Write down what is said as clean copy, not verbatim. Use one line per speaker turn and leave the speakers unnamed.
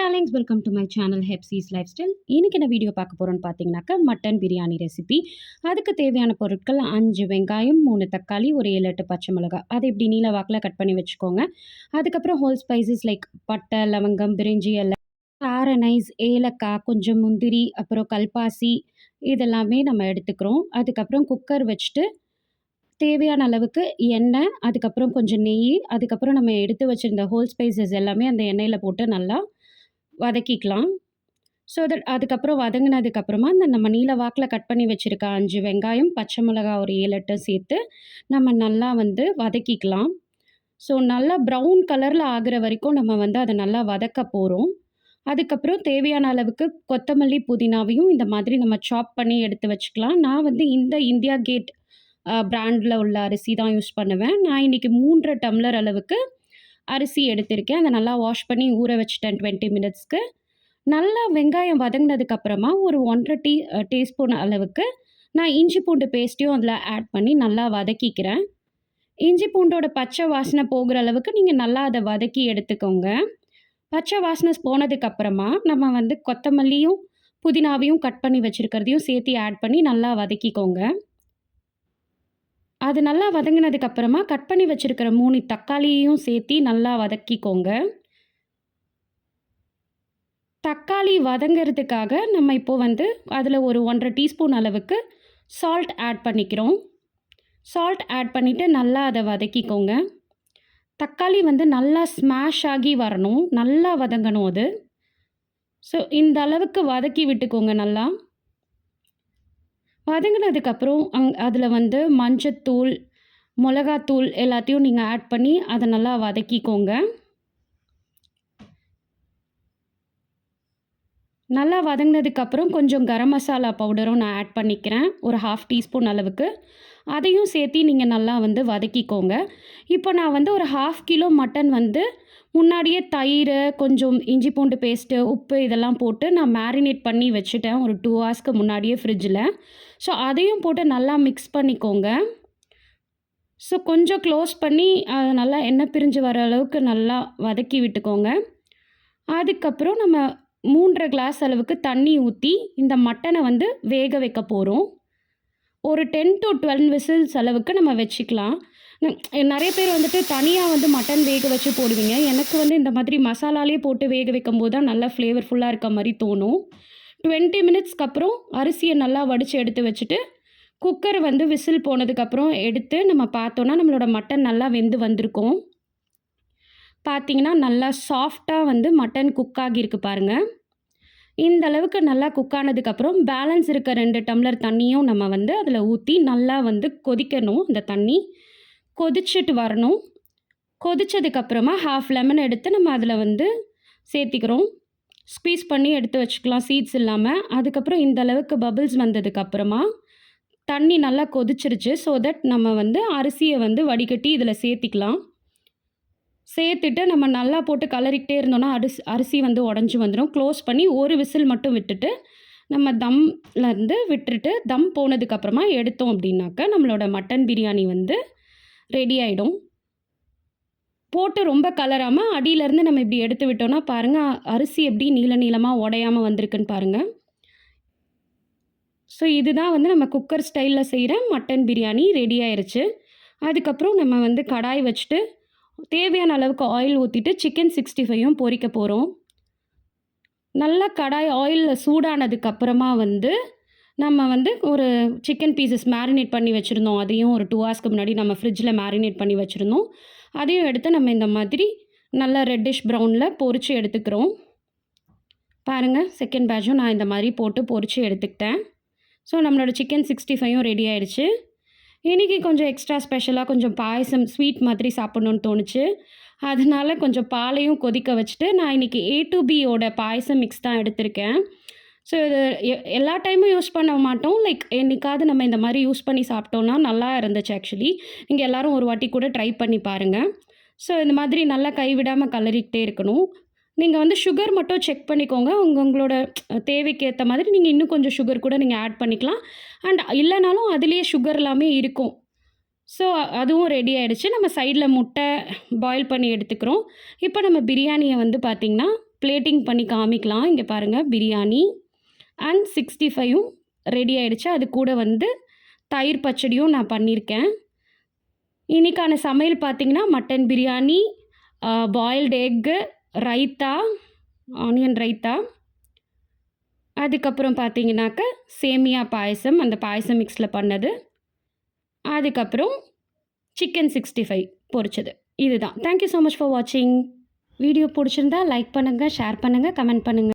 Darlings, welcome to my channel Hepsi's lifestyle. இன்றைக்கி என்ன video பார்க்க போகிறோன்னு பார்த்தீங்கன்னாக்கா மட்டன் பிரியாணி ரெசிபி. அதுக்கு தேவையான பொருட்கள் 5 வெங்காயம், 3 தக்காளி, ஒரு 7 8 பச்சை மிளகாய். அதை இப்படி நீல வாக்கில் கட் பண்ணி வச்சுக்கோங்க. அதுக்கப்புறம் ஹோல் ஸ்பைசஸ் லைக் பட்டை, லவங்கம், பிரிஞ்சி இலை, ஸ்டார் அனைஸ், ஏலக்காய், கொஞ்சம் முந்திரி, அப்புறம் கல்பாசி, இதெல்லாமே நம்ம எடுத்துக்கிறோம். அதுக்கப்புறம் குக்கர் வச்சுட்டு தேவையான அளவுக்கு எண்ணெய், அதுக்கப்புறம் கொஞ்சம் நெய், அதுக்கப்புறம் நம்ம எடுத்து வச்சுருந்த ஹோல் ஸ்பைசஸ் எல்லாமே அந்த எண்ணெயில் போட்டு நல்லா வதக்கிக்கலாம். ஸோ தட் அதுக்கப்புறம் வதங்கினதுக்கப்புறமா நம்ம நீல வாக்கில் கட் பண்ணி வச்சுருக்க 5 வெங்காயம், பச்சை மிளகாய் ஒரு 7 8 சேர்த்து நம்ம நல்லா வதக்கிக்கலாம். ஸோ நல்லா ப்ரௌன் கலரில் ஆகிற வரைக்கும் நம்ம அதை நல்லா வதக்க போகிறோம். அதுக்கப்புறம் தேவையான அளவுக்கு கொத்தமல்லி, புதினாவையும் இந்த மாதிரி நம்ம சாப் பண்ணி எடுத்து வச்சுக்கலாம். நான் இந்த இந்தியா கேட் பிராண்டில் உள்ள அரிசி தான் யூஸ் பண்ணுவேன். நான் இன்றைக்கி 3 டம்ளர் அளவுக்கு அரிசி எடுத்திருக்கேன். அதை நல்லா வாஷ் பண்ணி ஊற வச்சுட்டேன் 20 மினிட்ஸ்க்கு. நல்லா வெங்காயம் வதங்கினதுக்கப்புறமா ஒரு 1 1/2 டீஸ்பூன் அளவுக்கு நான் இஞ்சி பூண்டு பேஸ்ட்டையும் அதில் ஆட் பண்ணி நல்லா வதக்கிக்கிறேன். இஞ்சி பூண்டோட பச்சை வாசனை போகிற அளவுக்கு நீங்கள் நல்லா அதை வதக்கி எடுத்துக்கோங்க. பச்சை வாசனை போனதுக்கப்புறமா நம்ம கொத்தமல்லியும் புதினாவையும் கட் பண்ணி வச்சுருக்கிறதையும் சேர்த்து ஆட் பண்ணி நல்லா வதக்கிக்கோங்க. அது நல்லா வதங்கினதுக்கப்புறமா கட் பண்ணி வச்சுருக்கிற 3 தக்காளியையும் சேர்த்து நல்லா வதக்கிக்கோங்க. தக்காளி வதங்கிறதுக்காக நம்ம இப்போது அதில் ஒரு 1 1/2 டீஸ்பூன் அளவுக்கு சால்ட் ஆட் பண்ணிக்கிறோம். சால்ட் ஆட் பண்ணிவிட்டு நல்லா அதை வதக்கிக்கோங்க. தக்காளி நல்லா ஸ்மாஷ் ஆகி வரணும், நல்லா வதங்கணும் அது. ஸோ இந்த அளவுக்கு வதக்கி விட்டுக்கோங்க. நல்லா வதங்கினதுக்கப்புறம் அதில் மஞ்சத்தூள், மிளகாத்தூள் எல்லாத்தையும் நீங்கள் ஆட் பண்ணி அதை நல்லா வதக்கிக்கோங்க. நல்லா வதங்கினதுக்கப்புறம் கொஞ்சம் கரம் மசாலா பவுடரும் நான் ஆட் பண்ணிக்கிறேன், ஒரு 1/2 டீஸ்பூன் அளவுக்கு. அதையும் சேர்த்து நீங்கள் நல்லா வதக்கிக்கோங்க. இப்போ நான் ஒரு 1/2 கிலோ மட்டன் முன்னாடியே தயிர், கொஞ்சம் இஞ்சி பூண்டு பேஸ்ட்டு, உப்பு இதெல்லாம் போட்டு நான் மேரினேட் பண்ணி வச்சுட்டேன் ஒரு 2 ஹவர்ஸ்க்கு முன்னாடியே ஃப்ரிட்ஜில். ஸோ அதையும் போட்டு நல்லா மிக்ஸ் பண்ணிக்கோங்க. ஸோ கொஞ்சம் க்ளோஸ் பண்ணி அதை நல்லா எண்ணெய் பிரிஞ்சு வர அளவுக்கு நல்லா வதக்கி விட்டுக்கோங்க. அதுக்கப்புறம் நம்ம 3 கிளாஸ் அளவுக்கு தண்ணி ஊற்றி இந்த மட்டனை வேக வைக்க போகிறோம். ஒரு 10 to 12 விசில்ஸ் அளவுக்கு நம்ம வச்சுக்கலாம். நிறைய பேர் தனியாக மட்டன் வேக வச்சு போடுவீங்க. எனக்கு இந்த மாதிரி மசாலாலே போட்டு வேக வைக்கும்போது தான் நல்லா ஃப்ளேவர்ஃபுல்லாக இருக்க மாதிரி தோணும். 20 மினிட்ஸ்க்கு அப்புறம் அரிசியை நல்லா வடித்து எடுத்து வச்சுட்டு குக்கர் விசில் போனதுக்கப்புறம் எடுத்து நம்ம பார்த்தோன்னா நம்மளோட மட்டன் நல்லா வெந்து வந்திருக்கும். பார்த்திங்கன்னா நல்லா சாஃப்டாக மட்டன் குக் ஆகியிருக்கு பாருங்கள். இந்த அளவுக்கு நல்லா குக் ஆனதுக்கப்புறம் பேலன்ஸ் இருக்க 2 டம்ளர் தண்ணியும் நம்ம அதில் ஊற்றி நல்லா கொதிக்கணும். அந்த தண்ணி கொதிச்சுட்டு வரணும். கொதித்ததுக்கப்புறமா 1/2 லெமன் எடுத்து நம்ம அதில் சேர்த்திக்கிறோம். ஸ்க்வீஸ் பண்ணி எடுத்து வச்சுக்கலாம் சீட்ஸ் இல்லாமல். அதுக்கப்புறம் இந்த அளவுக்கு பபிள்ஸ் வந்ததுக்கப்புறமா தண்ணி நல்லா கொதிச்சிருச்சு. ஸோ தட் நம்ம அரிசியை வடிகட்டி இதில் சேர்த்திக்கலாம். சேர்த்துட்டு நம்ம நல்லா போட்டு கலரிக்கிட்டே இருந்தோன்னா அரிசி உடஞ்சி வந்துடும். க்ளோஸ் பண்ணி ஒரு விசில் மட்டும் விட்டுட்டு நம்ம தம்லேருந்து விட்டுட்டு தம் போனதுக்கப்புறமா எடுத்தோம் அப்படின்னாக்கா நம்மளோட மட்டன் பிரியாணி ரெடி ஆகிடும். போட்டு ரொம்ப கலராமல் அடியிலேருந்து நம்ம இப்படி எடுத்து விட்டோன்னா பாருங்கள் அரிசி எப்படி நீளமாக உடையாமல் வந்திருக்குன்னு பாருங்கள். ஸோ இதுதான் நம்ம குக்கர் ஸ்டைலில் செய்கிற மட்டன் பிரியாணி ரெடி ஆயிடுச்சு. அதுக்கப்புறம் நம்ம கடாய் வச்சுட்டு தேவையான அளவுக்கு ஆயில் ஊற்றிட்டு சிக்கன் 65யும் பொரிக்க போகிறோம். நல்லா கடாய் ஆயிலில் சூடானதுக்கப்புறமா நம்ம ஒரு சிக்கன் பீசஸ் மேரினேட் பண்ணி வச்சுருந்தோம். அதையும் ஒரு 2 ஹவர்ஸ்க்கு முன்னாடி நம்ம ஃப்ரிட்ஜில் மேரினேட் பண்ணி வச்சுருந்தோம். அதையும் எடுத்து நம்ம இந்த மாதிரி நல்லா ரெட்டிஷ் ப்ரௌனில் பொரித்து எடுத்துக்கிறோம். பாருங்கள் செகண்ட் பேட்சும் நான் இந்த மாதிரி போட்டு பொரித்து எடுத்துக்கிட்டேன். ஸோ நம்மளோட சிக்கன் 65யும் ரெடி ஆயிடுச்சு. இன்றைக்கி கொஞ்சம் எக்ஸ்ட்ரா ஸ்பெஷலாக கொஞ்சம் பாயசம் ஸ்வீட் மாதிரி சாப்பிட்ணுன்னு தோணுச்சு. அதனால் கொஞ்சம் பாலையும் கொதிக்க வச்சுட்டு நான் இன்றைக்கி A to Bயோட பாயசம் மிக்ஸ் தான் எடுத்திருக்கேன். ஸோ இது எல்லா டைமும் யூஸ் பண்ண மாட்டோம். லைக் என்றைக்காவது நம்ம இந்த மாதிரி யூஸ் பண்ணி சாப்பிட்டோன்னா நல்லா இருந்துச்சு. ஆக்சுவலி நீங்கள் எல்லோரும் ஒரு வாட்டி கூட ட்ரை பண்ணி பாருங்கள். ஸோ இந்த மாதிரி நல்லா கைவிடாமல் கலரிக்கிட்டே இருக்கணும். நீங்கள் சுகர் மட்டும் செக் பண்ணிக்கோங்க. உங்களோட தேவைக்கு ஏற்ற மாதிரி நீங்கள் இன்னும் கொஞ்சம் சுகர் கூட நீங்கள் ஆட் பண்ணிக்கலாம். அண்ட் இல்லைனாலும் அதுலேயே சுகர் எல்லாமே இருக்கும். ஸோ அதுவும் ரெடி ஆகிடுச்சு. நம்ம சைடில் முட்டை பாயில் பண்ணி எடுத்துக்கிறோம். இப்போ நம்ம பிரியாணியை பார்த்திங்கன்னா பிளேட்டிங் பண்ணி காமிக்கலாம். இங்கே பாருங்கள், பிரியாணி அண்ட் 65ம் ரெடி ஆயிடுச்சு. அது கூட வந்து தயிர் பச்சடியும் நான் பண்ணியிருக்கேன். இன்றைக்கான சமையல் பார்த்திங்கன்னா mutton biryani, boiled egg, raita, onion raita, அதுக்கப்புறம் பார்த்தீங்கன்னாக்க சேமியா பாயசம், அந்த பாயசம் மிக்ஸில் பண்ணது, அதுக்கப்புறம் சிக்கன் 65 பொரிச்சது. இதுதான். Thank you so much for வாட்சிங். வீடியோ பிடிச்சிருந்தா லைக் பண்ணுங்கள், ஷேர் பண்ணுங்கள், கமெண்ட் பண்ணுங்கள்.